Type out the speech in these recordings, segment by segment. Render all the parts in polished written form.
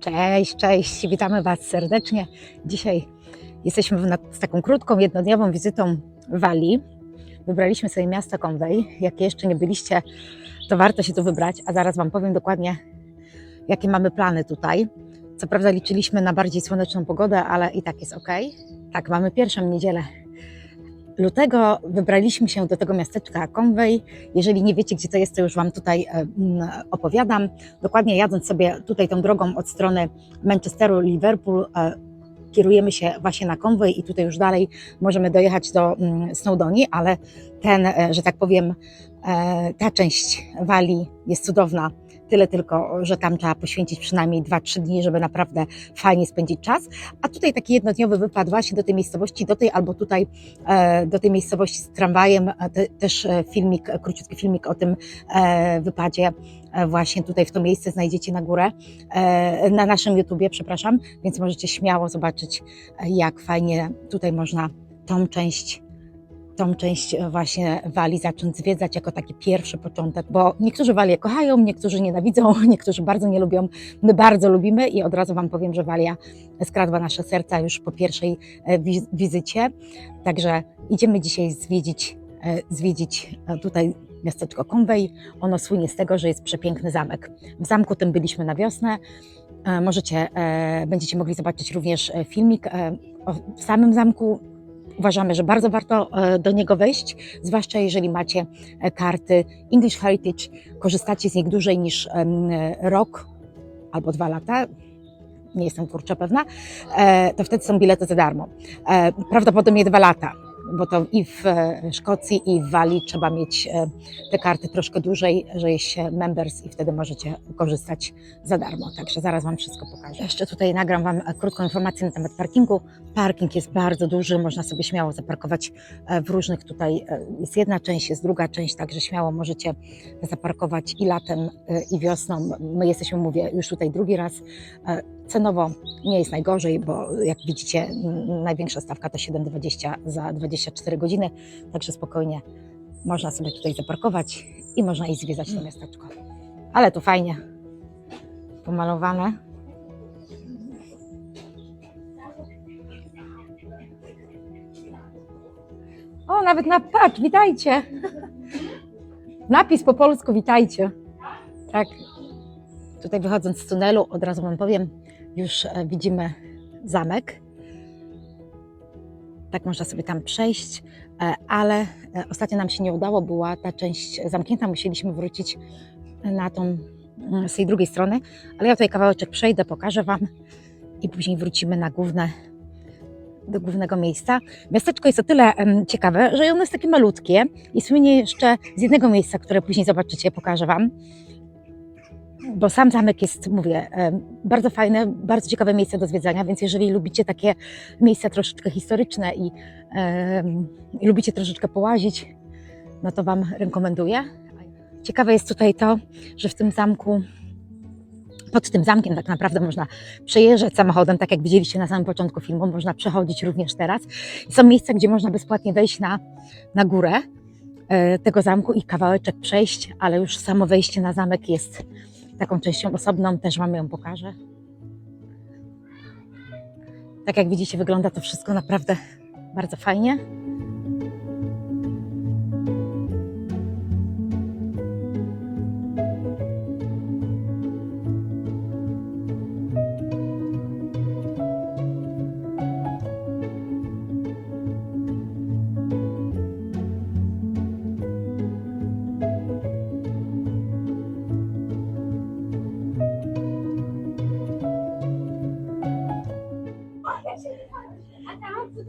Cześć, cześć, witamy Was serdecznie. Dzisiaj jesteśmy z taką krótką, jednodniową wizytą w Walii. Wybraliśmy sobie miasto Conwy. Jak jeszcze nie byliście, to warto się tu wybrać, a zaraz Wam powiem dokładnie, jakie mamy plany tutaj. Co prawda liczyliśmy na bardziej słoneczną pogodę, ale i tak jest ok. Tak, mamy pierwszą niedzielę lutego. Wybraliśmy się do tego miasteczka Conwy. Jeżeli nie wiecie, gdzie to jest, to już Wam tutaj opowiadam. Dokładnie jadąc sobie tutaj tą drogą od strony Manchesteru, Liverpool, kierujemy się właśnie na Conwy i tutaj już dalej możemy dojechać do Snowdonii, ale że tak powiem, ta część Walii jest cudowna. Tyle tylko, że tam trzeba poświęcić przynajmniej 2-3 dni, żeby naprawdę fajnie spędzić czas. A tutaj taki jednodniowy wypad właśnie do tej miejscowości, albo tutaj do tej miejscowości z tramwajem. Też króciutki filmik o tym wypadzie właśnie tutaj w to miejsce znajdziecie na górę, na naszym YouTubie, przepraszam, więc możecie śmiało zobaczyć, jak fajnie tutaj można tą część właśnie Walii zacząć zwiedzać jako taki pierwszy początek, bo niektórzy Walię kochają, niektórzy nienawidzą, niektórzy bardzo nie lubią. My bardzo lubimy i od razu Wam powiem, że Walia skradła nasze serca już po pierwszej wizycie. Także idziemy dzisiaj zwiedzić tutaj miasteczko Conwy. Ono słynie z tego, że jest przepiękny zamek. W zamku tym byliśmy na wiosnę. Będziecie mogli zobaczyć również filmik w samym zamku. Uważamy, że bardzo warto do niego wejść, zwłaszcza jeżeli macie karty English Heritage, korzystacie z nich dłużej niż rok albo 2 lata, nie jestem pewna, to wtedy są bilety za darmo. Prawdopodobnie 2 lata, bo to i w Szkocji, i w Walii trzeba mieć te karty troszkę dłużej, że jest się members i wtedy możecie korzystać za darmo. Także zaraz Wam wszystko pokażę. Jeszcze tutaj nagram Wam krótką informację na temat parkingu. Parking jest bardzo duży, można sobie śmiało zaparkować w różnych tutaj. Jest jedna część, jest druga część, także śmiało możecie zaparkować i latem, i wiosną. My jesteśmy, mówię, już tutaj drugi raz. Cenowo nie jest najgorzej, bo jak widzicie, największa stawka to 7,20 za 24 godziny, także spokojnie można sobie tutaj zaparkować i można iść zwiedzać to miasteczko. Ale tu fajnie pomalowane. O, nawet patrz, witajcie! Napis po polsku, witajcie. Tak, tutaj wychodząc z tunelu, od razu Wam powiem, już widzimy zamek. Tak można sobie tam przejść, ale ostatnio nam się nie udało, była ta część zamknięta, musieliśmy wrócić z tej drugiej strony, ale ja tutaj kawałeczek przejdę, pokażę Wam i później wrócimy do głównego miejsca. Miasteczko jest o tyle ciekawe, że ono jest takie malutkie i słynie jeszcze z jednego miejsca, które później zobaczycie, pokażę Wam. Bo sam zamek jest, mówię, bardzo fajne, bardzo ciekawe miejsce do zwiedzania, więc jeżeli lubicie takie miejsca troszeczkę historyczne i lubicie troszeczkę połazić, no to Wam rekomenduję. Ciekawe jest tutaj to, że w tym zamku, pod tym zamkiem tak naprawdę można przejeżdżać samochodem, tak jak widzieliście na samym początku filmu, można przechodzić również teraz. Są miejsca, gdzie można bezpłatnie wejść na górę tego zamku i kawałeczek przejść, ale już samo wejście na zamek jest taką częścią osobną, też Wam ją pokażę. Tak jak widzicie, wygląda to wszystko naprawdę bardzo fajnie.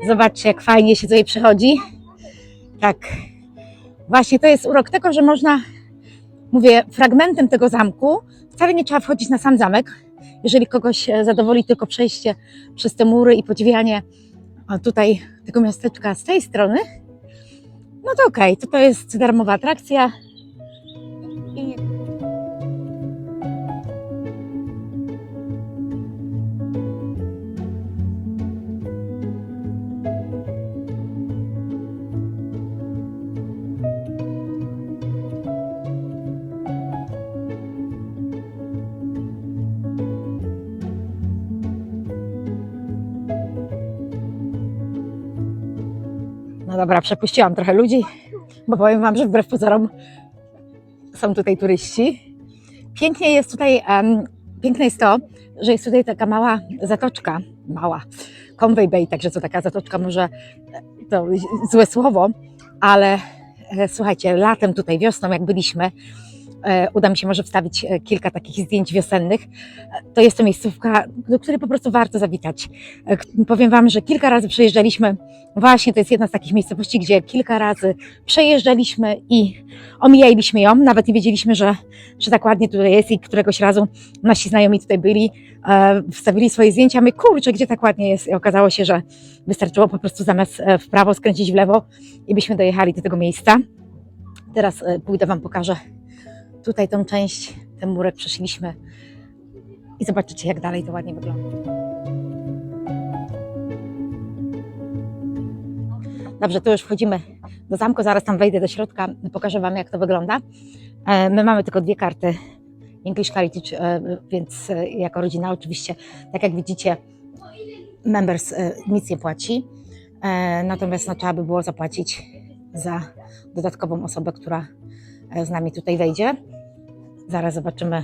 Zobaczcie, jak fajnie się tutaj przechodzi. Tak, właśnie to jest urok tego, że można, mówię, fragmentem tego zamku, wcale nie trzeba wchodzić na sam zamek. Jeżeli kogoś zadowoli tylko przejście przez te mury i podziwianie tutaj tego miasteczka z tej strony, no to okej, to jest darmowa atrakcja. dobra, przepuściłam trochę ludzi, bo powiem Wam, że wbrew pozorom są tutaj turyści. Pięknie jest tutaj, piękne jest to, że jest tutaj taka mała zatoczka, Conway Bay, także to taka zatoczka, może to złe słowo, ale słuchajcie, latem tutaj, wiosną jak byliśmy, uda mi się może wstawić kilka takich zdjęć wiosennych. To jest to miejscówka, do której po prostu warto zawitać. Powiem Wam, że kilka razy przejeżdżaliśmy, właśnie to jest jedna z takich miejscowości, gdzie kilka razy przejeżdżaliśmy i omijaliśmy ją, nawet nie wiedzieliśmy, że tak ładnie tutaj jest i któregoś razu nasi znajomi tutaj byli, wstawili swoje zdjęcia, my kurczę, gdzie tak ładnie jest i okazało się, że wystarczyło po prostu zamiast w prawo skręcić w lewo i byśmy dojechali do tego miejsca. Teraz pójdę Wam pokażę tutaj tą część, ten murek przeszliśmy i zobaczycie, jak dalej to ładnie wygląda. Dobrze, tu już wchodzimy do zamku, zaraz tam wejdę do środka, pokażę Wam, jak to wygląda. My mamy tylko 2 karty English Heritage, więc jako rodzina oczywiście, tak jak widzicie, members nic nie płaci, natomiast trzeba by było zapłacić za dodatkową osobę, która z nami tutaj wejdzie. Zaraz zobaczymy.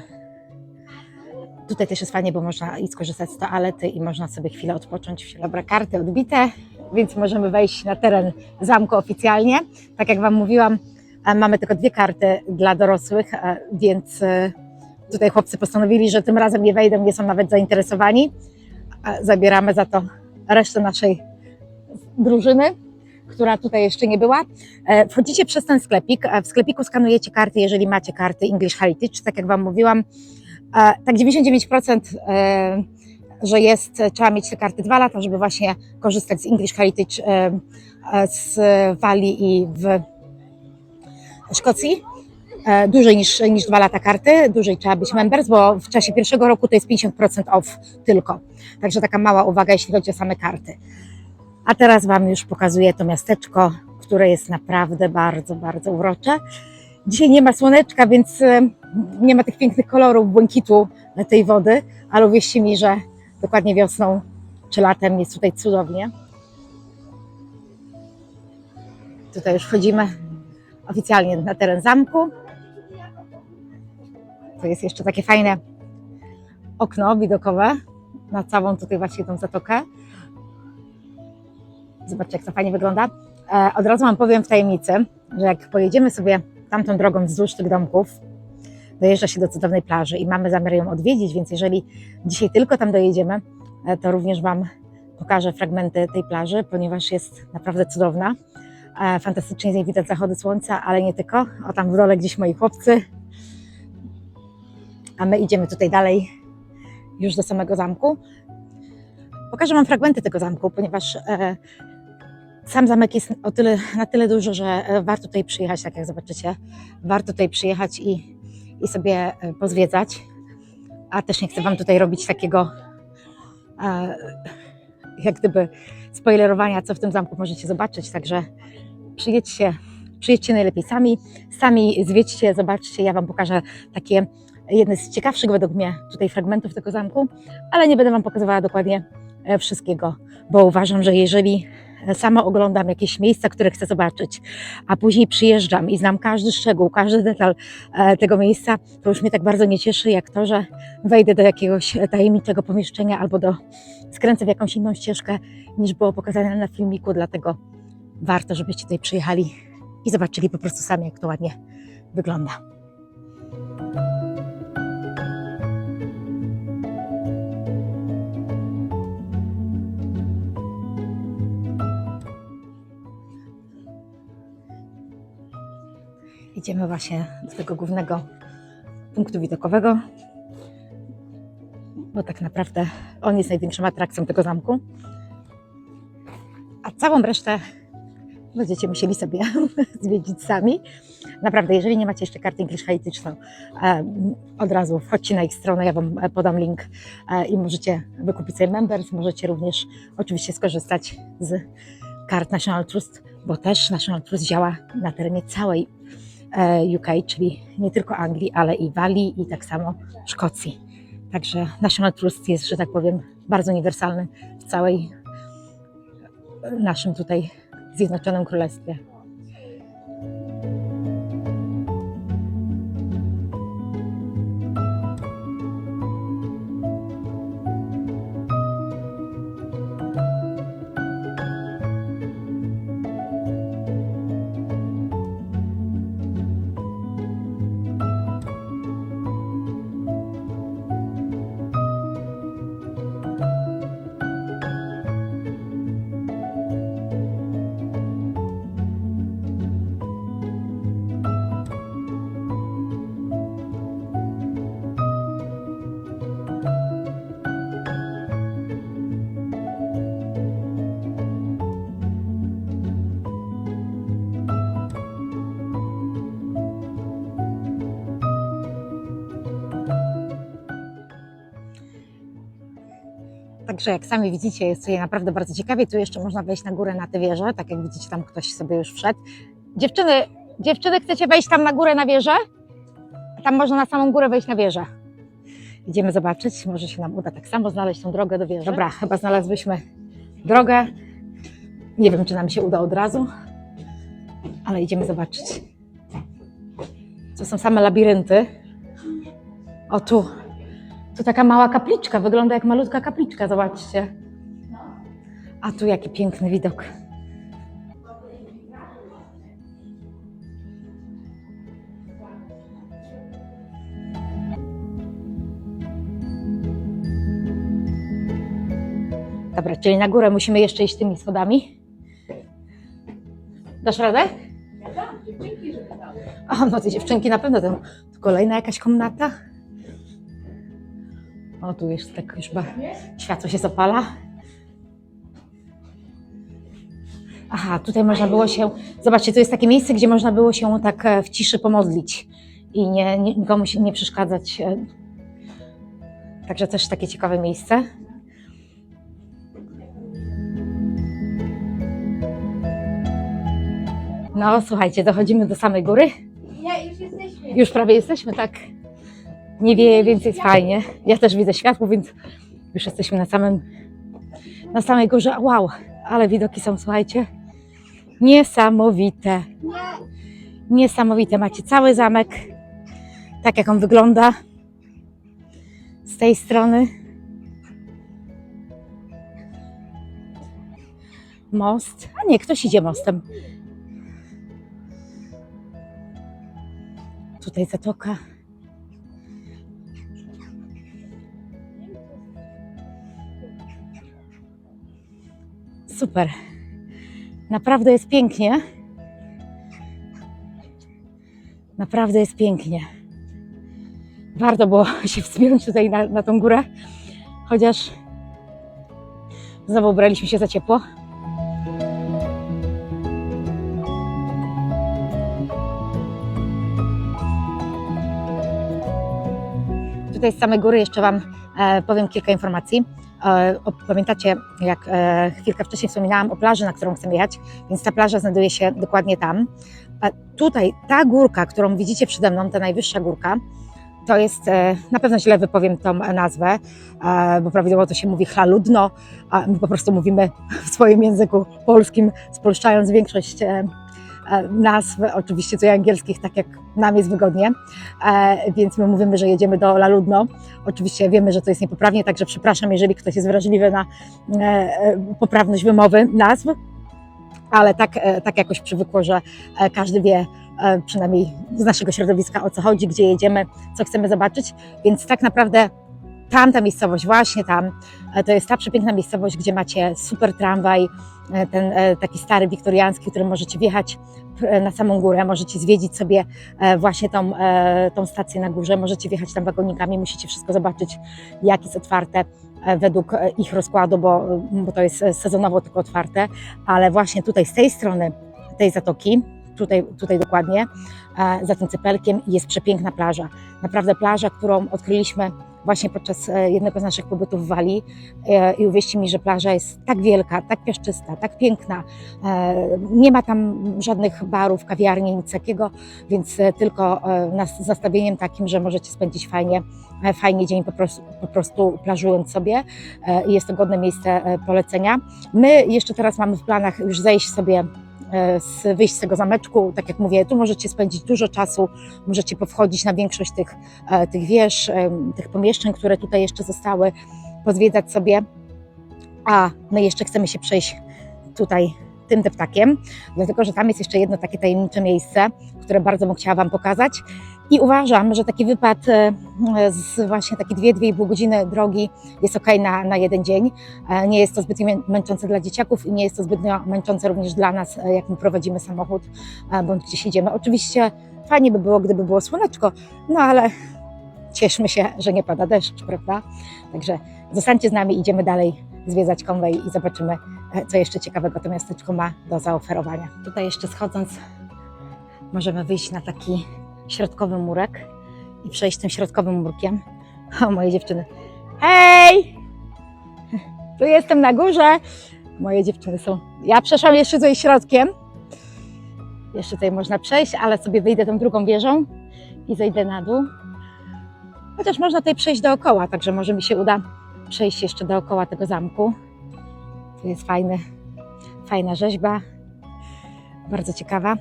Tutaj też jest fajnie, bo można i skorzystać z toalety i można sobie chwilę odpocząć. Dobra, karty odbite, więc możemy wejść na teren zamku oficjalnie. Tak jak Wam mówiłam, mamy tylko 2 karty dla dorosłych, więc tutaj chłopcy postanowili, że tym razem nie wejdą, nie są nawet zainteresowani. Zabieramy za to resztę naszej drużyny, która tutaj jeszcze nie była. Wchodzicie przez ten sklepik. W sklepiku skanujecie karty, jeżeli macie karty English Heritage, tak jak Wam mówiłam. Tak 99%, że trzeba mieć te karty 2 lata, żeby właśnie korzystać z English Heritage z Walii i w Szkocji. Dłużej niż 2 lata karty, dłużej trzeba być members, bo w czasie pierwszego roku to jest 50% off tylko. Także taka mała uwaga, jeśli chodzi o same karty. A teraz Wam już pokazuję to miasteczko, które jest naprawdę bardzo, bardzo urocze. Dzisiaj nie ma słoneczka, więc nie ma tych pięknych kolorów błękitu tej wody, ale uwierzcie mi, że dokładnie wiosną czy latem jest tutaj cudownie. Tutaj już wchodzimy oficjalnie na teren zamku. To jest jeszcze takie fajne okno widokowe na całą tutaj właśnie tą zatokę. Zobaczcie, jak to fajnie wygląda. Od razu Wam powiem w tajemnicy, że jak pojedziemy sobie tamtą drogą wzdłuż tych domków, dojeżdża się do cudownej plaży i mamy zamiar ją odwiedzić, więc jeżeli dzisiaj tylko tam dojedziemy, to również Wam pokażę fragmenty tej plaży, ponieważ jest naprawdę cudowna. Fantastycznie z niej widać zachody słońca, ale nie tylko. O, tam w dole gdzieś moi chłopcy. A my idziemy tutaj dalej, już do samego zamku. Pokażę Wam fragmenty tego zamku, ponieważ sam zamek jest na tyle duży, że warto tutaj przyjechać, tak jak zobaczycie. Warto tutaj przyjechać i sobie pozwiedzać. A też nie chcę Wam tutaj robić takiego jak gdyby spoilerowania, co w tym zamku możecie zobaczyć. Także przyjedźcie najlepiej sami zwiedźcie, zobaczcie. Ja Wam pokażę takie jedne z ciekawszych według mnie tutaj fragmentów tego zamku, ale nie będę Wam pokazywała dokładnie wszystkiego, bo uważam, że jeżeli sama oglądam jakieś miejsca, które chcę zobaczyć, a później przyjeżdżam i znam każdy szczegół, każdy detal tego miejsca, to już mnie tak bardzo nie cieszy, jak to, że wejdę do jakiegoś tajemniczego pomieszczenia albo skręcę w jakąś inną ścieżkę, niż było pokazane na filmiku, dlatego warto, żebyście tutaj przyjechali i zobaczyli po prostu sami, jak to ładnie wygląda. Idziemy właśnie do tego głównego punktu widokowego, bo tak naprawdę on jest największą atrakcją tego zamku, a całą resztę będziecie musieli sobie zwiedzić sami. Naprawdę, jeżeli nie macie jeszcze karty English Heritage, to od razu wchodźcie na ich stronę, ja Wam podam link i możecie wykupić sobie members, możecie również oczywiście skorzystać z kart National Trust, bo też National Trust działa na terenie całej UK, czyli nie tylko Anglii, ale i Walii i tak samo Szkocji. Także National Trust jest, że tak powiem, bardzo uniwersalny w całej naszym tutaj Zjednoczonym Królestwie. Także jak sami widzicie, jest tutaj naprawdę bardzo ciekawie. Tu jeszcze można wejść na górę na tę wieżę, tak jak widzicie, tam ktoś sobie już wszedł. Dziewczyny, chcecie wejść tam na górę na wieżę? Tam można na samą górę wejść na wieżę. Idziemy zobaczyć, może się nam uda tak samo znaleźć tą drogę do wieży. Dobra, chyba znalazłyśmy drogę. Nie wiem, czy nam się uda od razu, ale idziemy zobaczyć. To są same labirynty. O tu taka mała kapliczka, wygląda jak malutka kapliczka, zobaczcie. A tu jaki piękny widok. Dobra, czyli na górę musimy jeszcze iść tymi schodami. Dasz radę? Dziewczynki, żeby dały. O, no te dziewczynki na pewno. Tu kolejna jakaś komnata. O, tu jest tak już światło się zapala. Aha, tutaj można było się... Zobaczcie, to jest takie miejsce, gdzie można było się tak w ciszy pomodlić i nikomu się nie przeszkadzać. Także też takie ciekawe miejsce. No, słuchajcie, dochodzimy do samej góry. Nie, już jesteśmy. Już prawie jesteśmy, tak. Nie wieje, więc jest fajnie. Ja też widzę światło, więc już jesteśmy na samej górze. Wow, ale widoki są, słuchajcie, niesamowite. Niesamowite. Macie cały zamek, tak jak on wygląda z tej strony. Most. A nie, ktoś idzie mostem. Tutaj zatoka. Super. Naprawdę jest pięknie. Naprawdę jest pięknie. Warto było się wspiąć tutaj na tą górę, chociaż znowu ubraliśmy się za ciepło. Tutaj z samej góry jeszcze Wam powiem kilka informacji. Pamiętacie, jak chwilkę wcześniej wspominałam o plaży, na którą chcemy jechać, więc ta plaża znajduje się dokładnie tam. A tutaj ta górka, którą widzicie przede mną, ta najwyższa górka, to jest, na pewno źle wypowiem tą nazwę, bo prawidłowo to się mówi Chlhaludno, a my po prostu mówimy w swoim języku polskim, spolszczając większość nazw, oczywiście tutaj angielskich, tak jak nam jest wygodnie, więc my mówimy, że jedziemy do Laludno. Oczywiście wiemy, że to jest niepoprawnie, także przepraszam, jeżeli ktoś jest wrażliwy na poprawność wymowy nazw, ale tak jakoś przywykło, że każdy wie, przynajmniej z naszego środowiska, o co chodzi, gdzie jedziemy, co chcemy zobaczyć, więc tak naprawdę tamta miejscowość, właśnie tam, to jest ta przepiękna miejscowość, gdzie macie super tramwaj, ten taki stary wiktoriański, którym możecie wjechać na samą górę, możecie zwiedzić sobie właśnie tą stację na górze, możecie wjechać tam wagonikami, musicie wszystko zobaczyć, jak jest otwarte według ich rozkładu, bo to jest sezonowo tylko otwarte, ale właśnie tutaj z tej strony tej zatoki, tutaj dokładnie, za tym cypelkiem jest przepiękna plaża. Naprawdę plaża, którą odkryliśmy właśnie podczas jednego z naszych pobytów w Walii i uwierzcie mi, że plaża jest tak wielka, tak piaszczysta, tak piękna. Nie ma tam żadnych barów, kawiarni, nic takiego, więc tylko z nastawieniem takim, że możecie spędzić fajnie dzień po prostu plażując sobie. Jest to godne miejsce polecenia. My jeszcze teraz mamy w planach już zejść sobie wyjść z tego zameczku. Tak jak mówię, tu możecie spędzić dużo czasu, możecie powchodzić na większość tych wież, tych pomieszczeń, które tutaj jeszcze zostały, pozwiedzać sobie, a my jeszcze chcemy się przejść tutaj tym deptakiem, dlatego że tam jest jeszcze jedno takie tajemnicze miejsce, które bardzo bym chciała Wam pokazać i uważam, że taki wypad z właśnie takie 2–2,5 godziny drogi jest ok na jeden dzień. Nie jest to zbytnio męczące dla dzieciaków i nie jest to zbytnio męczące również dla nas, jak my prowadzimy samochód bądź gdzieś idziemy. Oczywiście fajnie by było, gdyby było słoneczko, no ale cieszmy się, że nie pada deszcz, prawda? Także zostańcie z nami, idziemy dalej zwiedzać Conway i zobaczymy, co jeszcze ciekawego to miasteczko ma do zaoferowania. Tutaj jeszcze schodząc możemy wyjść na taki środkowy murek i przejść tym środkowym murkiem. O, moje dziewczyny. Hej! Tu jestem na górze. Moje dziewczyny są. Ja przeszłam jeszcze tutaj środkiem. Jeszcze tutaj można przejść, ale sobie wyjdę tą drugą wieżą i zejdę na dół. Chociaż można tutaj przejść dookoła, także może mi się uda przejść jeszcze dookoła tego zamku. Tu jest fajna rzeźba, bardzo ciekawa.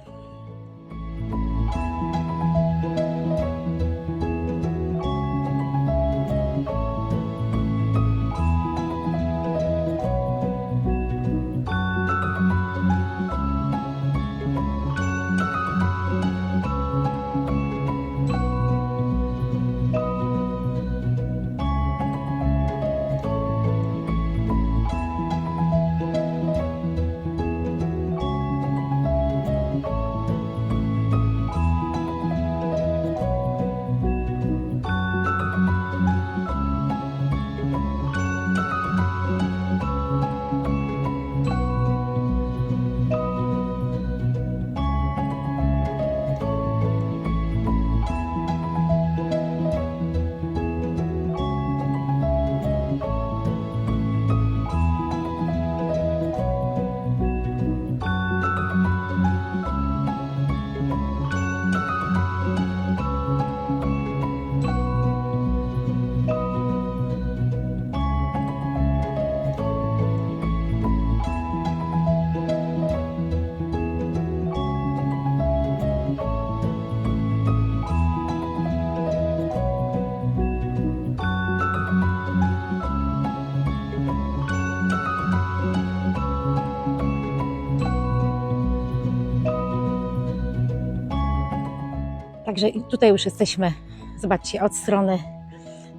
Także tutaj już jesteśmy, zobaczcie, od strony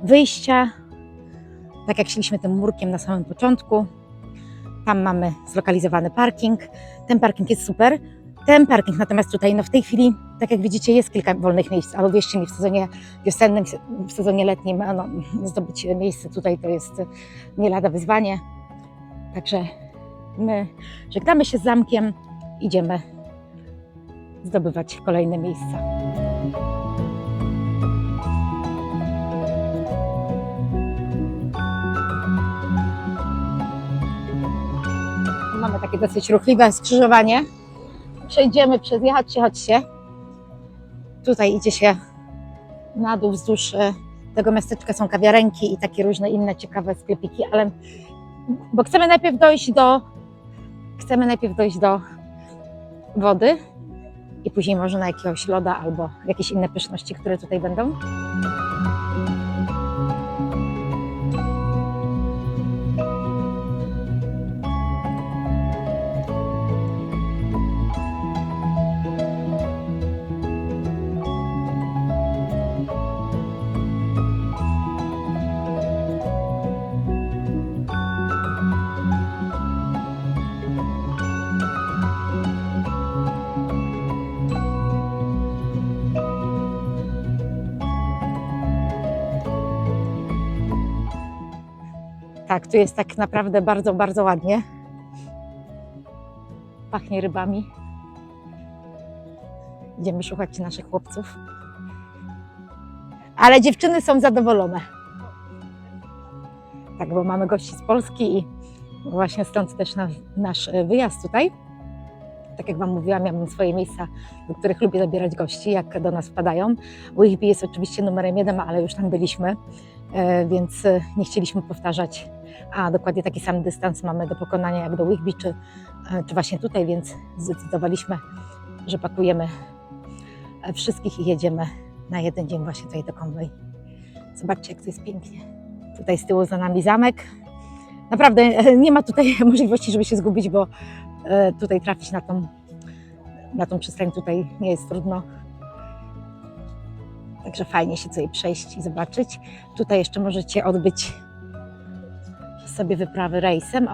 wyjścia. Tak jak szliśmy tym murkiem na samym początku. Tam mamy zlokalizowany parking. Ten parking jest super. Ten parking natomiast tutaj, no w tej chwili, tak jak widzicie, jest kilka wolnych miejsc, ale wierzcie mi, w sezonie wiosennym, w sezonie letnim, no, zdobyć miejsce tutaj to jest nie lada wyzwanie. Także my żegnamy się z zamkiem, idziemy zdobywać kolejne miejsca. Mamy takie dosyć ruchliwe skrzyżowanie. Przejdziemy przez nie, chodźcie. Tutaj idzie się na dół wzdłuż tego miasteczka, są kawiarenki i takie różne inne ciekawe sklepiki, ale bo chcemy najpierw dojść do wody i później może na jakiegoś loda albo jakieś inne pyszności, które tutaj będą. Tak, tu jest tak naprawdę bardzo, bardzo ładnie. Pachnie rybami. Idziemy szukać naszych chłopców. Ale dziewczyny są zadowolone. Tak, bo mamy gości z Polski i właśnie stąd też nasz wyjazd tutaj. Tak jak Wam mówiłam, ja mam swoje miejsca, do których lubię zabierać gości, jak do nas wpadają. Whigby jest oczywiście numerem 1, ale już tam byliśmy, więc nie chcieliśmy powtarzać a dokładnie taki sam dystans mamy do pokonania jak do Whigby, czy właśnie tutaj, więc zdecydowaliśmy, że pakujemy wszystkich i jedziemy na jeden dzień właśnie tutaj do Conway. Zobaczcie, jak to jest pięknie. Tutaj z tyłu za nami zamek. Naprawdę nie ma tutaj możliwości, żeby się zgubić, bo tutaj trafić na tą przystań tutaj nie jest trudno. Także fajnie się tutaj przejść i zobaczyć. Tutaj jeszcze możecie odbyć sobie wyprawy rejsem,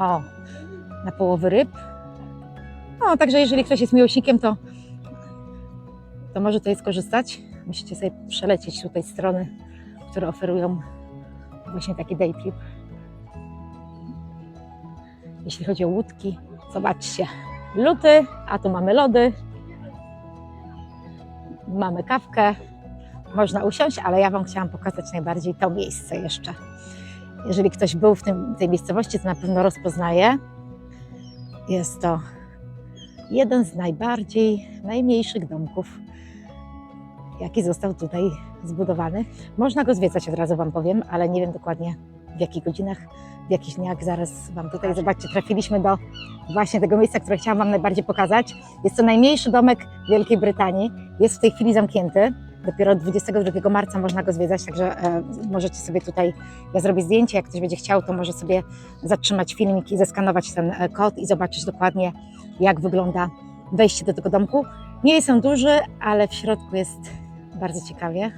na połowy ryb. Także jeżeli ktoś jest miłośnikiem, to może tutaj skorzystać. Musicie sobie przelecieć tutaj strony, które oferują właśnie taki day trip. Jeśli chodzi o łódki, zobaczcie, luty, a tu mamy lody, mamy kawkę, można usiąść, ale ja Wam chciałam pokazać najbardziej to miejsce jeszcze. Jeżeli ktoś był w tej miejscowości, to na pewno rozpoznaje. Jest to jeden z najmniejszych domków, jaki został tutaj zbudowany. Można go zwiedzać, od razu Wam powiem, ale nie wiem dokładnie w jakich godzinach, w jakich dniach. Zaraz Wam tutaj, zobaczcie, trafiliśmy do właśnie tego miejsca, które chciałam Wam najbardziej pokazać. Jest to najmniejszy domek Wielkiej Brytanii. Jest w tej chwili zamknięty. Dopiero 22 marca można go zwiedzać, także możecie sobie tutaj, ja zrobię zdjęcie, jak ktoś będzie chciał, to może sobie zatrzymać filmik i zeskanować ten kod i zobaczyć dokładnie, jak wygląda wejście do tego domku. Nie jest on duży, ale w środku jest bardzo ciekawie.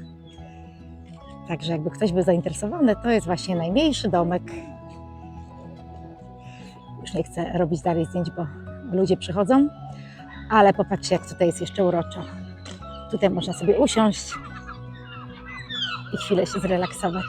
Także jakby ktoś był zainteresowany, to jest właśnie najmniejszy domek. Już nie chcę robić dalej zdjęć, bo ludzie przychodzą, ale popatrzcie, jak tutaj jest jeszcze uroczo. Tutaj można sobie usiąść i chwilę się zrelaksować.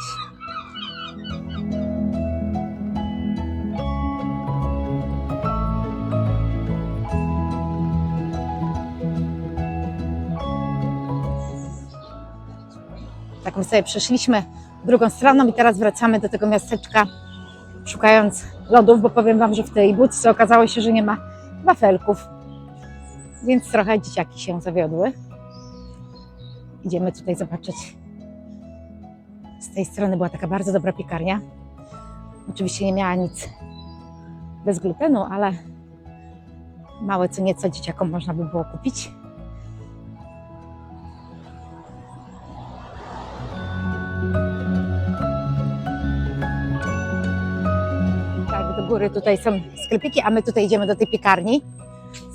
Tak, my sobie przeszliśmy drugą stroną i teraz wracamy do tego miasteczka, szukając lodów, bo powiem Wam, że w tej budce okazało się, że nie ma wafelków, więc trochę dzieciaki się zawiodły. Idziemy tutaj zobaczyć. Z tej strony była taka bardzo dobra piekarnia. Oczywiście nie miała nic bez glutenu, ale małe co nieco dzieciakom można by było kupić. Tak, do góry tutaj są sklepiki, a my tutaj idziemy do tej piekarni.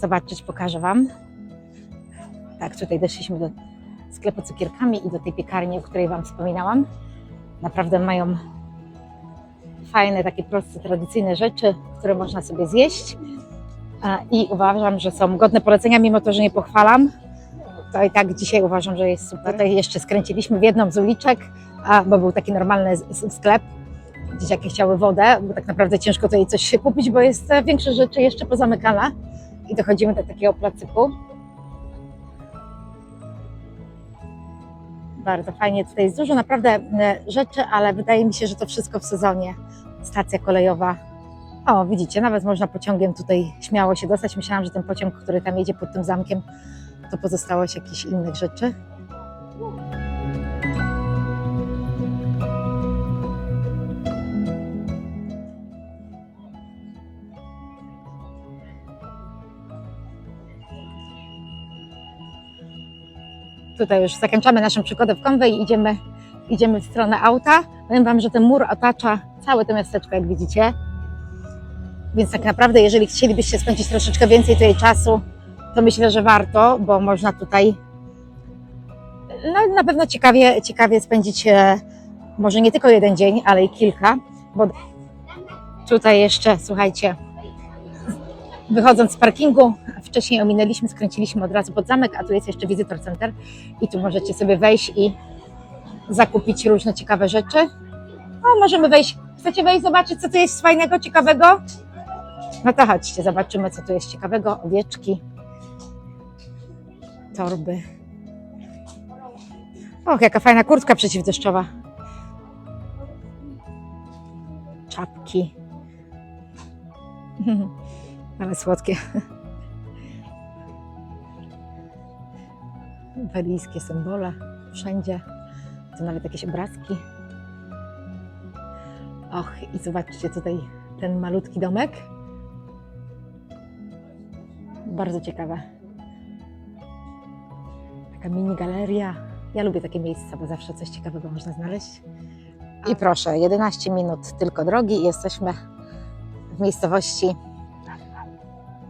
Zobaczyć, pokażę Wam. Tak, tutaj doszliśmy do sklepu cukierkami i do tej piekarni, o której Wam wspominałam. Naprawdę mają fajne, takie proste, tradycyjne rzeczy, które można sobie zjeść i uważam, że są godne polecenia, mimo to, że nie pochwalam. To i tak dzisiaj uważam, że jest super. Tutaj jeszcze skręciliśmy w jedną z uliczek, bo był taki normalny sklep. Dzieciaki chciały wodę, bo tak naprawdę ciężko tutaj coś kupić, bo jest większość rzeczy jeszcze pozamykana i dochodzimy do takiego placyku. Bardzo fajnie, tutaj jest dużo naprawdę rzeczy, ale wydaje mi się, że to wszystko w sezonie. Stacja kolejowa. O, widzicie, nawet można pociągiem tutaj śmiało się dostać. Myślałam, że ten pociąg, który tam jedzie pod tym zamkiem, to pozostałość jakichś innych rzeczy. Tutaj już zakończamy naszą przygodę w Conway i idziemy w stronę auta. Powiem Wam, że ten mur otacza całe to miasteczko, jak widzicie. Więc tak naprawdę, jeżeli chcielibyście spędzić troszeczkę więcej tutaj czasu, to myślę, że warto, bo można tutaj na pewno ciekawie spędzić może nie tylko jeden dzień, ale i kilka. Bo tutaj jeszcze, słuchajcie, wychodząc z parkingu, wcześniej ominęliśmy, skręciliśmy od razu pod zamek, a tu jest jeszcze Visitor Center i tu możecie sobie wejść i zakupić różne ciekawe rzeczy. O, możemy wejść. Chcecie wejść, zobaczyć, co tu jest fajnego, ciekawego? No to chodźcie, zobaczymy, co tu jest ciekawego. Owieczki, torby. Och, jaka fajna kurtka przeciwdeszczowa. Czapki. Ale słodkie. Walijskie symbole wszędzie. Tu nawet jakieś obrazki. Och, i zobaczcie tutaj ten malutki domek. Bardzo ciekawe. Taka mini galeria. Ja lubię takie miejsca, bo zawsze coś ciekawego można znaleźć. I proszę, 11 minut tylko drogi i jesteśmy w miejscowości,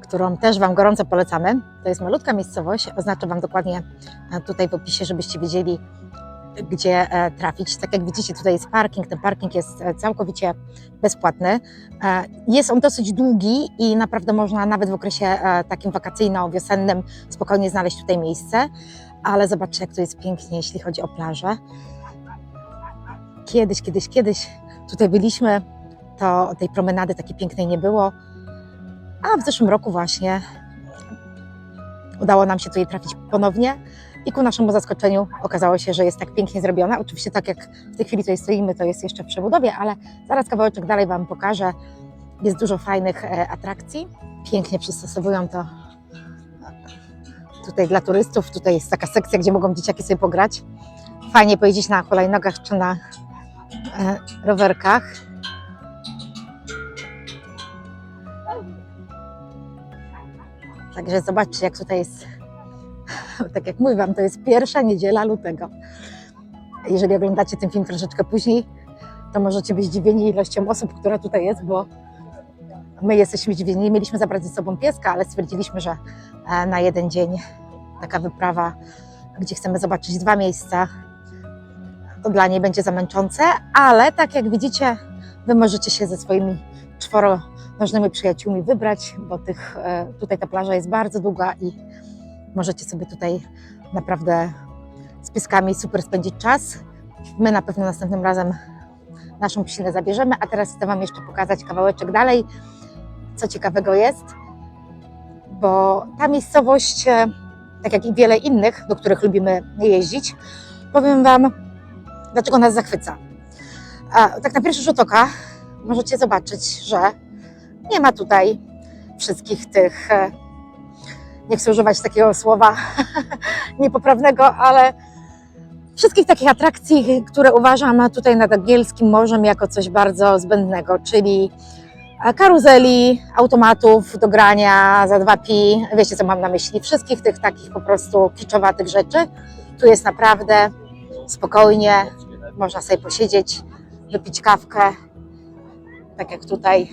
którą też Wam gorąco polecamy. To jest malutka miejscowość, oznaczę Wam dokładnie tutaj w opisie, żebyście wiedzieli, gdzie trafić. Tak jak widzicie, tutaj jest parking. Ten parking jest całkowicie bezpłatny. Jest on dosyć długi i naprawdę można nawet w okresie takim wakacyjno-wiosennym spokojnie znaleźć tutaj miejsce. Ale zobaczcie, jak tu jest pięknie, jeśli chodzi o plażę. Kiedyś tutaj byliśmy, to tej promenady takiej pięknej nie było. A w zeszłym roku właśnie udało nam się tutaj trafić ponownie i ku naszemu zaskoczeniu okazało się, że jest tak pięknie zrobiona. Oczywiście tak jak w tej chwili tutaj stoimy, to jest jeszcze w przebudowie, ale zaraz kawałeczek dalej Wam pokażę. Jest dużo fajnych atrakcji. Pięknie przystosowują to tutaj dla turystów. Tutaj jest taka sekcja, gdzie mogą dzieciaki sobie pograć. Fajnie pojeździć na hulajnogach czy na rowerkach. Także zobaczcie, jak tutaj jest, tak jak mówię Wam, to jest pierwsza niedziela lutego. Jeżeli oglądacie ten film troszeczkę później, to możecie być zdziwieni ilością osób, która tutaj jest, bo my jesteśmy zdziwieni. Mieliśmy zabrać ze sobą pieska, ale stwierdziliśmy, że na jeden dzień taka wyprawa, gdzie chcemy zobaczyć 2 miejsca, to dla niej będzie zamęczące, ale tak jak widzicie, Wy możecie się ze swoimi 4-nożnymi przyjaciółmi wybrać, bo tutaj ta plaża jest bardzo długa i możecie sobie tutaj naprawdę z pieskami super spędzić czas. My na pewno następnym razem naszą psinę zabierzemy, a teraz chcę Wam jeszcze pokazać kawałeczek dalej, co ciekawego jest, bo ta miejscowość, tak jak i wiele innych, do których lubimy jeździć, powiem Wam, dlaczego nas zachwyca. Tak na pierwszy rzut oka możecie zobaczyć, że nie ma tutaj wszystkich tych, nie chcę używać takiego słowa niepoprawnego, ale wszystkich takich atrakcji, które uważam tutaj nad Angielskim Morzem jako coś bardzo zbędnego, czyli karuzeli, automatów do grania za 2 pi, wiecie co mam na myśli, wszystkich tych takich po prostu kiczowatych rzeczy. Tu jest naprawdę spokojnie, można sobie posiedzieć, wypić kawkę, tak jak tutaj.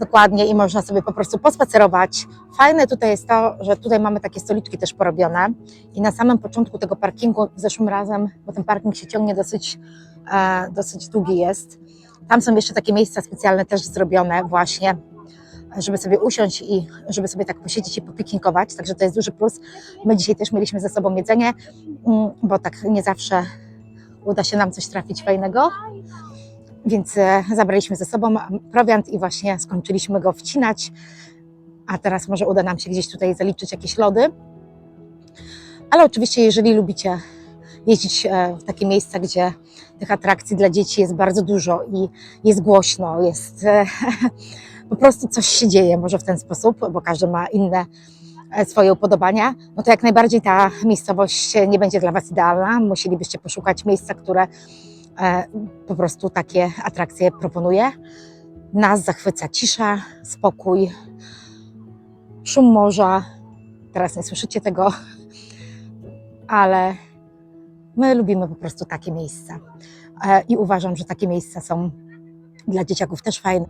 Dokładnie i można sobie po prostu pospacerować. Fajne tutaj jest to, że tutaj mamy takie stoliczki też porobione i na samym początku tego parkingu zeszłym razem, bo ten parking się ciągnie dosyć długi jest, tam są jeszcze takie miejsca specjalne też zrobione właśnie, żeby sobie usiąść i żeby sobie tak posiedzieć i popiknikować, także to jest duży plus. My dzisiaj też mieliśmy ze sobą jedzenie, bo tak nie zawsze uda się nam coś trafić fajnego. Więc zabraliśmy ze sobą prowiant i właśnie skończyliśmy go wcinać, a teraz może uda nam się gdzieś tutaj zaliczyć jakieś lody. Ale oczywiście, jeżeli lubicie jeździć w takie miejsca, gdzie tych atrakcji dla dzieci jest bardzo dużo i jest głośno, jest po prostu coś się dzieje może w ten sposób, bo każdy ma inne swoje upodobania, no to jak najbardziej ta miejscowość nie będzie dla Was idealna. Musielibyście poszukać miejsca, które po prostu takie atrakcje proponuje. Nas zachwyca cisza, spokój, szum morza. Teraz nie słyszycie tego, ale my lubimy po prostu takie miejsca. I uważam, że takie miejsca są dla dzieciaków też fajne.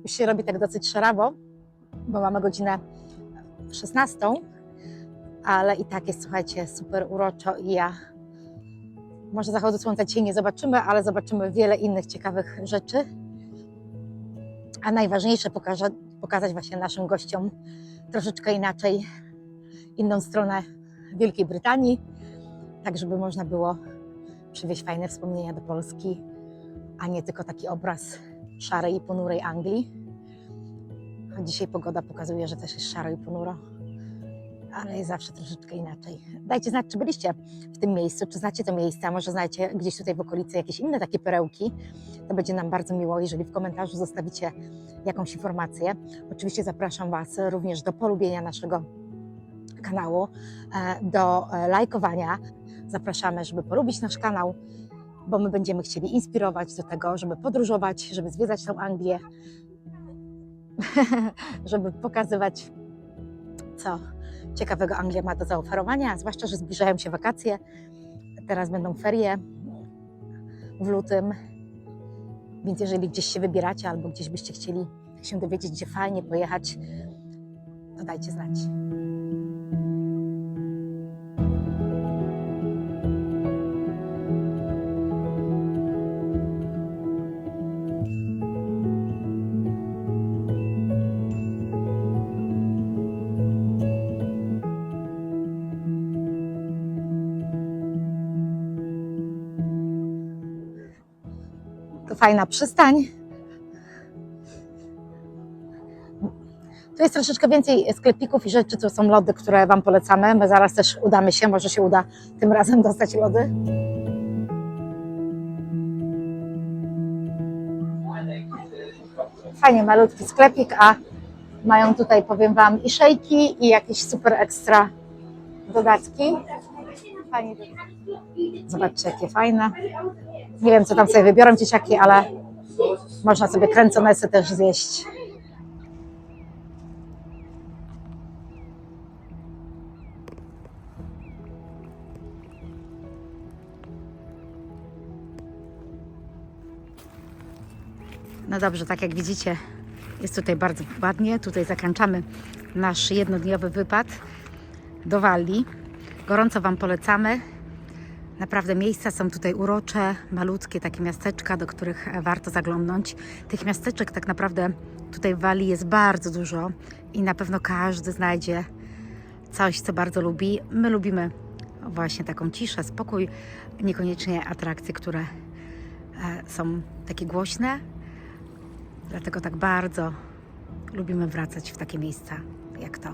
Już się robi tak dosyć szarawo, bo mamy godzinę 16, ale i tak jest, słuchajcie, super uroczo i może zachodu słońca dzisiaj nie zobaczymy, ale zobaczymy wiele innych ciekawych rzeczy. A najważniejsze pokazać właśnie naszym gościom troszeczkę inaczej inną stronę Wielkiej Brytanii, tak żeby można było przywieźć fajne wspomnienia do Polski, a nie tylko taki obraz szarej i ponurej Anglii. A dzisiaj pogoda pokazuje, że też jest szaro i ponuro, ale jest zawsze troszeczkę inaczej. Dajcie znać, czy byliście w tym miejscu, czy znacie to miejsce, a może znacie gdzieś tutaj w okolicy jakieś inne takie perełki. To będzie nam bardzo miło, jeżeli w komentarzu zostawicie jakąś informację. Oczywiście zapraszam Was również do polubienia naszego kanału, do lajkowania. Zapraszamy, żeby polubić nasz kanał, bo my będziemy chcieli inspirować do tego, żeby podróżować, żeby zwiedzać tą Anglię, żeby pokazywać, co ciekawego Anglia ma do zaoferowania, zwłaszcza, że zbliżają się wakacje. Teraz będą ferie w lutym, więc jeżeli gdzieś się wybieracie albo gdzieś byście chcieli się dowiedzieć, gdzie fajnie pojechać, to dajcie znać. To fajna przystań. Tu jest troszeczkę więcej sklepików i rzeczy, tu są lody, które Wam polecamy. My zaraz też udamy się, może się uda tym razem dostać lody. Fajnie malutki sklepik, a mają tutaj, powiem Wam, i szejki, i jakieś super ekstra dodatki. Fajnie. Zobaczcie, jakie fajne. Nie wiem, co tam sobie wybiorą dzieciaki, ale można sobie kręconesy też zjeść. No dobrze, tak jak widzicie, jest tutaj bardzo ładnie. Tutaj zakończamy nasz jednodniowy wypad do Walii. Gorąco Wam polecamy. Naprawdę miejsca są tutaj urocze, malutkie takie miasteczka, do których warto zaglądnąć. Tych miasteczek tak naprawdę tutaj w Walii jest bardzo dużo i na pewno każdy znajdzie coś, co bardzo lubi. My lubimy właśnie taką ciszę, spokój, niekoniecznie atrakcje, które są takie głośne. Dlatego tak bardzo lubimy wracać w takie miejsca jak to.